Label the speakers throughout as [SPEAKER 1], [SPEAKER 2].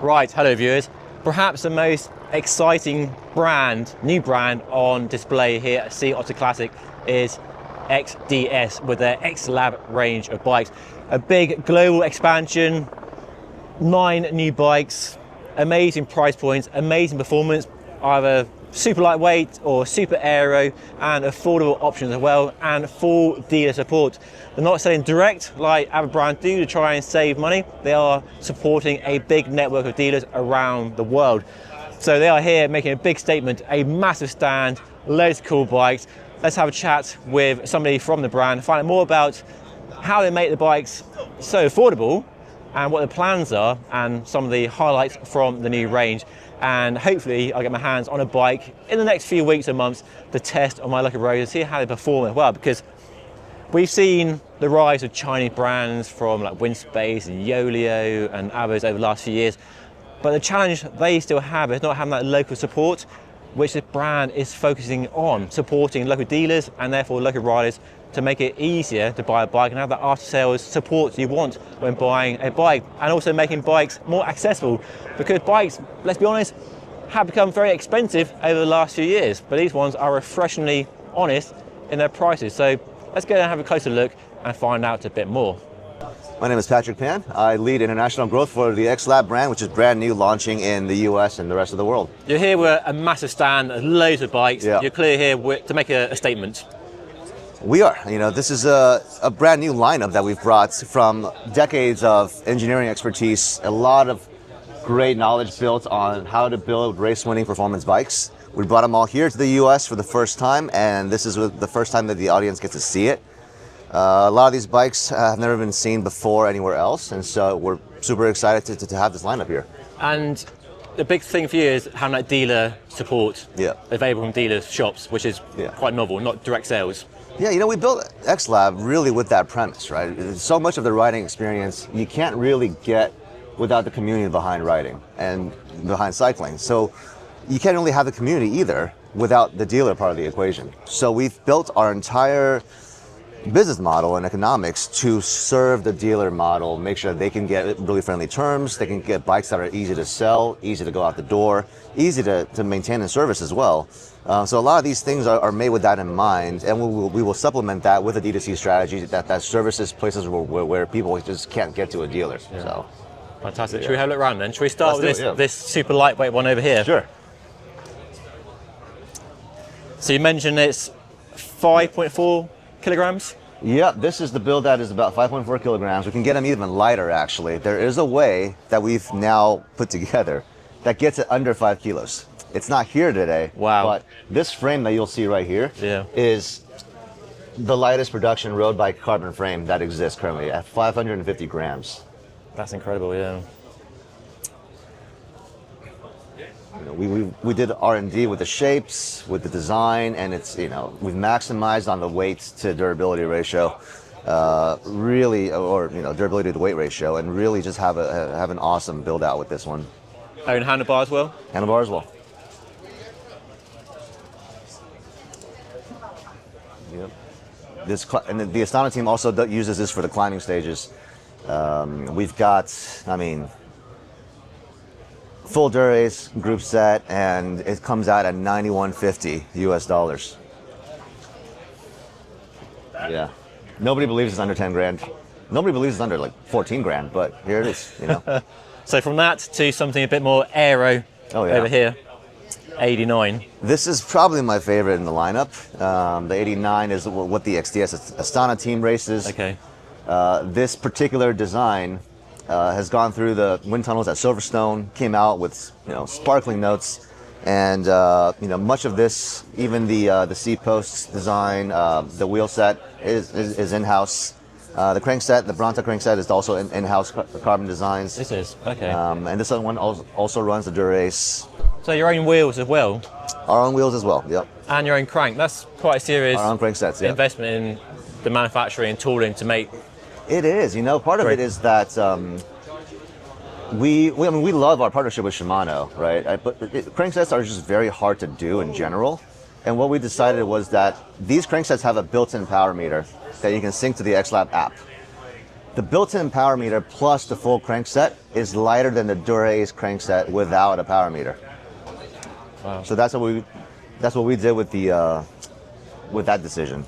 [SPEAKER 1] Right, hello viewers. Perhaps the most exciting new brand on display here at Sea Otter Classic is XDS with their XLAB range of bikes. A big global expansion, 9 new bikes, amazing price points, amazing performance, either super lightweight or super aero, and affordable options as well, and full dealer support. They're not selling direct like other brands do to try and save money. They are supporting a big network of dealers around the world. So they are here making a big statement, a massive stand, loads of cool bikes. Let's have a chat with somebody from the brand, find out more about how they make the bikes so affordable and what the plans are and some of the highlights from the new range. And hopefully I'll get my hands on a bike in the next few weeks and months to test on my local roads and see how they perform as well, because we've seen the rise of Chinese brands from like Windspace and Yolio and others over the last few years. But the challenge they still have is not having that local support, which the brand is focusing on, supporting local dealers and therefore local riders to make it easier to buy a bike and have that after sales support you want when buying a bike, and also making bikes more accessible, because bikes, let's be honest, have become very expensive over the last few years, but these ones are refreshingly honest in their prices. So let's go and have a closer look and find out a bit more.
[SPEAKER 2] My name is Patrick Pan. I lead international growth for the XLAB brand, which is brand new, launching in the US and the rest of the world.
[SPEAKER 1] You're here with a massive stand, loads of bikes.
[SPEAKER 2] Yeah.
[SPEAKER 1] You're clearly here to make a statement.
[SPEAKER 2] We are. This is a brand new lineup that we've brought from decades of engineering expertise, a lot of great knowledge built on how to build race-winning performance bikes. We brought them all here to the US for the first time, and this is the first time that the audience gets to see it. A lot of these bikes have never been seen before anywhere else, and so we're super excited to have this lineup here.
[SPEAKER 1] And the big thing for you is having that dealer support available from dealer shops, which is quite novel, not direct sales.
[SPEAKER 2] Yeah, we built XLAB really with that premise, right? So much of the riding experience you can't really get without the community behind riding and behind cycling. So you can't really have the community either without the dealer part of the equation. So we've built our entire business model and economics to serve the dealer model, make sure that they can get really friendly terms, they can get bikes that are easy to sell, easy to go out the door, easy to maintain and service as well. So a lot of these things are made with that in mind, and we will supplement that with a D2C strategy that services places where people just can't get to a dealer. Yeah. So
[SPEAKER 1] fantastic. Should we have a look around then? Should we start with this super lightweight one over here?
[SPEAKER 2] Sure.
[SPEAKER 1] So you mentioned it's 5.4 kilograms?
[SPEAKER 2] Yeah, this is the build that is about 5.4 kilograms. We can get them even lighter, actually. There is a way that we've now put together that gets it under 5 kilos. It's not here today.
[SPEAKER 1] Wow.
[SPEAKER 2] But this frame that you'll see right here is the lightest production road bike carbon frame that exists currently at 550 grams.
[SPEAKER 1] That's incredible, yeah.
[SPEAKER 2] We did R&D with the shapes, with the design, and it's, we've maximized on the weight to durability ratio, durability to weight ratio, and really just have an awesome build out with this one.
[SPEAKER 1] Oh, and handlebar as well?
[SPEAKER 2] Handlebar as well. Yep. And the Astana team also uses this for the climbing stages. We've got, full durace group set, and it comes out at $91.50 US. Yeah. Nobody believes it's under 10 grand. Nobody believes it's under like 14 grand, but here it is,
[SPEAKER 1] So from that to something a bit more aero over here, 89.
[SPEAKER 2] This is probably my favorite in the lineup. The 89 is what the XDS Astana team races.
[SPEAKER 1] Okay.
[SPEAKER 2] This particular design has gone through the wind tunnels at Silverstone, came out with sparkling notes, and much of this, even the seat posts design, the wheel set is in-house. The crankset, the Bronta crankset, is also in-house carbon designs.
[SPEAKER 1] This is okay.
[SPEAKER 2] And this one also runs the Durace.
[SPEAKER 1] So your own wheels as well.
[SPEAKER 2] Our own wheels as well. Yep.
[SPEAKER 1] And your own crank. That's quite a serious
[SPEAKER 2] our own cranksets,
[SPEAKER 1] investment in the manufacturing and tooling to make.
[SPEAKER 2] It is, part of it is that we love our partnership with Shimano, right? But cranksets are just very hard to do in general. And what we decided was that these cranksets have a built-in power meter that you can sync to the XLAB app. The built-in power meter plus the full crankset is lighter than the Dura-Ace crankset without a power meter.
[SPEAKER 1] Wow.
[SPEAKER 2] So that's what we did with the with that decision.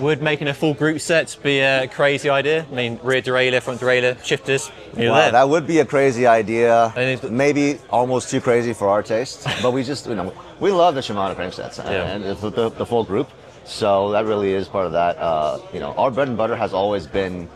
[SPEAKER 1] Would making a full group set be a crazy idea? I mean, rear derailleur, front derailleur, shifters.
[SPEAKER 2] Wow, that would be a crazy idea.
[SPEAKER 1] And
[SPEAKER 2] Maybe almost too crazy for our taste. But we just, we love the Shimano cranksets and the full group. So that really is part of that. Our bread and butter has always been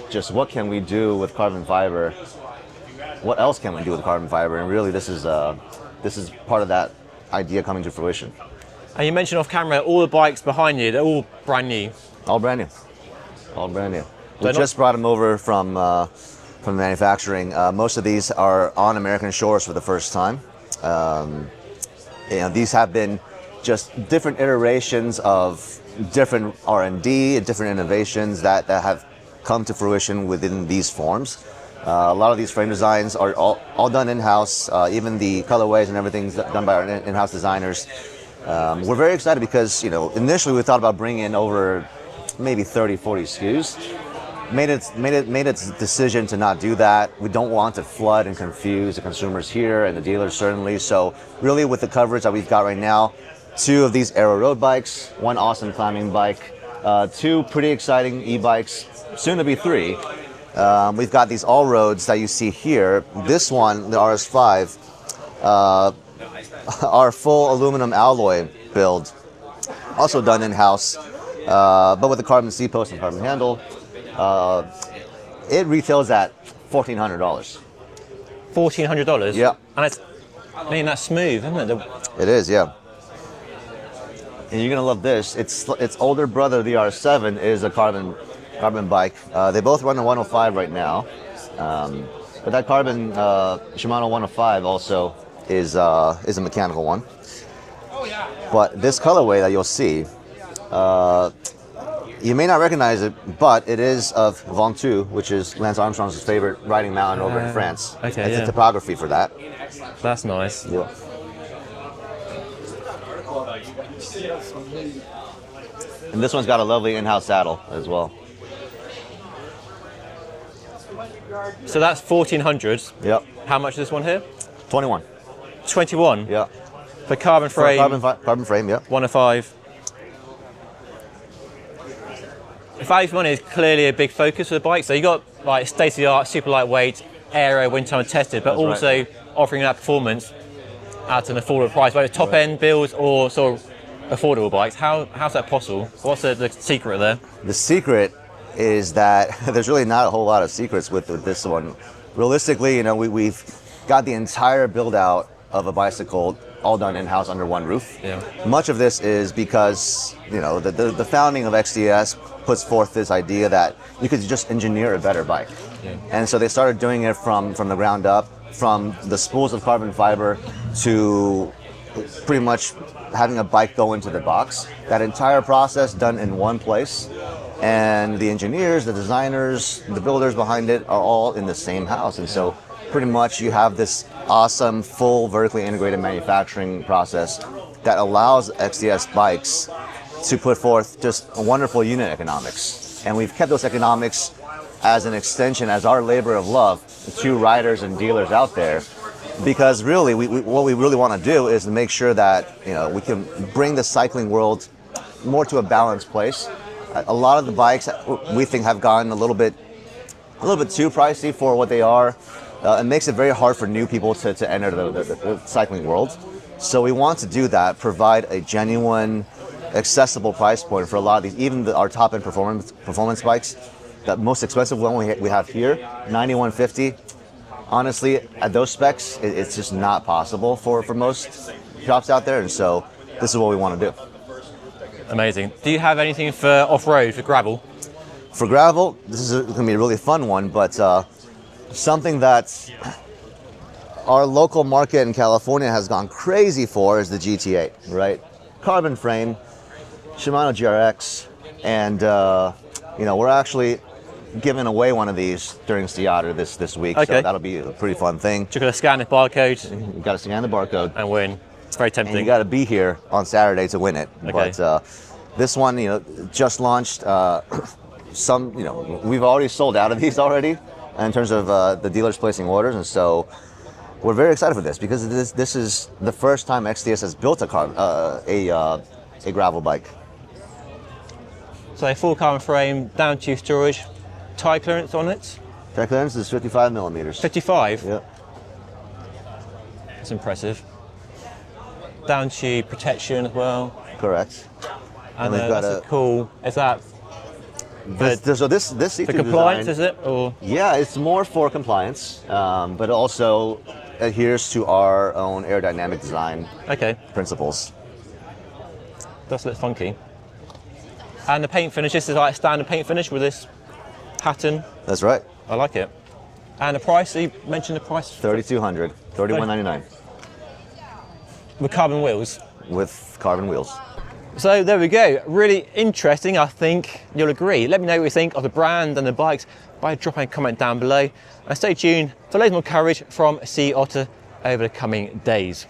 [SPEAKER 2] just what can we do with carbon fiber? What else can we do with carbon fiber? And really, this is part of that idea coming to fruition.
[SPEAKER 1] And you mentioned off camera, all the bikes behind you, they're all brand new.
[SPEAKER 2] All brand new. All brand new. We just brought them over from manufacturing. Most of these are on American shores for the first time. These have been just different iterations of different R&D, different innovations that have come to fruition within these forms. A lot of these frame designs are all done in-house. Even the colorways and everything's done by our in-house designers. We're very excited because, initially we thought about bringing in over maybe 30, 40 SKUs. Made its decision to not do that. We don't want to flood and confuse the consumers here and the dealers certainly. So really with the coverage that we've got right now, 2 of these aero road bikes, 1 awesome climbing bike, 2 pretty exciting e-bikes, soon to be 3. We've got these all roads that you see here. This one, the RS5, our full aluminum alloy build, also done in-house, but with the carbon seat post and carbon handle. It retails at $1,400.
[SPEAKER 1] $1,400?
[SPEAKER 2] Yeah.
[SPEAKER 1] And that's smooth, isn't it?
[SPEAKER 2] It is, yeah. And you're gonna love this. Its older brother, the R7, is a carbon bike. They both run a 105 right now, but that carbon Shimano 105 also is a mechanical one. But this colorway that you'll see, you may not recognize it, but it is of Ventoux, which is Lance Armstrong's favorite riding mountain over in France.
[SPEAKER 1] Okay,
[SPEAKER 2] it's a topography for that.
[SPEAKER 1] That's nice.
[SPEAKER 2] Yeah. And this one's got a lovely in-house saddle as well.
[SPEAKER 1] So that's 1,400.
[SPEAKER 2] Yep.
[SPEAKER 1] How much is this one here?
[SPEAKER 2] 21.
[SPEAKER 1] 21.
[SPEAKER 2] Yeah.
[SPEAKER 1] For carbon frame.
[SPEAKER 2] Carbon frame. Yep.
[SPEAKER 1] 105. Value for money is clearly a big focus for the bike. So you got like state-of-the-art, super lightweight, aero, wind time tested, but
[SPEAKER 2] That's
[SPEAKER 1] also offering that performance at an affordable price, whether top-end builds or sort of affordable bikes. How's that possible? What's the secret there?
[SPEAKER 2] The secret is that there's really not a whole lot of secrets with this one. Realistically, we've got the entire build out of a bicycle all done in-house under one roof.
[SPEAKER 1] Yeah.
[SPEAKER 2] Much of this is because, the founding of XDS puts forth this idea that you could just engineer a better bike.
[SPEAKER 1] Yeah.
[SPEAKER 2] And so they started doing it from the ground up, from the spools of carbon fiber to pretty much having a bike go into the box. That entire process done in one place. And the engineers, the designers, the builders behind it are all in the same house. And so pretty much you have this awesome, full vertically integrated manufacturing process that allows XDS bikes to put forth just a wonderful unit economics. And we've kept those economics as an extension, as our labor of love to riders and dealers out there. Because really, what we really want to do is to make sure that we can bring the cycling world more to a balanced place. A lot of the bikes we think have gotten a little bit too pricey for what they are. It makes it very hard for new people to enter the cycling world. So we want to do that, provide a genuine, accessible price point for a lot of these, even our top-end performance bikes. The most expensive one we have here, $9,150. Honestly, at those specs, it's just not possible for most shops out there, and so this is what we want to do.
[SPEAKER 1] Amazing. Do you have anything for off-road, for gravel?
[SPEAKER 2] For gravel, this is going to be a really fun one, but something that our local market in California has gone crazy for is the GT8, right? Carbon frame, Shimano GRX, and we're actually giving away one of these during Sea Otter this week,
[SPEAKER 1] okay.
[SPEAKER 2] So that'll be a pretty fun thing.
[SPEAKER 1] You've got to scan the barcode.
[SPEAKER 2] You got to scan the barcode
[SPEAKER 1] and win. It's very tempting.
[SPEAKER 2] And you got to be here on Saturday to win it.
[SPEAKER 1] Okay.
[SPEAKER 2] But this one, just launched some, we've already sold out of these already in terms of the dealers placing orders, and so we're very excited for this because this is the first time XDS has built a gravel bike.
[SPEAKER 1] So a full carbon frame, down tube storage, tire clearance on it.
[SPEAKER 2] Tire clearance is 55 millimeters.
[SPEAKER 1] 55.
[SPEAKER 2] Yep.
[SPEAKER 1] That's impressive. Down tube protection as well.
[SPEAKER 2] Correct.
[SPEAKER 1] And
[SPEAKER 2] we've got
[SPEAKER 1] that's cool. Is that
[SPEAKER 2] so this seat
[SPEAKER 1] for compliance? Is it or?
[SPEAKER 2] Yeah, it's more for compliance, but also adheres to our own aerodynamic design principles.
[SPEAKER 1] Does look funky. And the paint finish. This is like standard paint finish with this pattern.
[SPEAKER 2] That's right.
[SPEAKER 1] I like it. And the price, you mentioned the price?
[SPEAKER 2] $3,200, $3,199.
[SPEAKER 1] With carbon wheels?
[SPEAKER 2] With carbon wheels.
[SPEAKER 1] So there we go. Really interesting, I think you'll agree. Let me know what you think of the brand and the bikes by dropping a comment down below. And stay tuned for loads more coverage from Sea Otter over the coming days.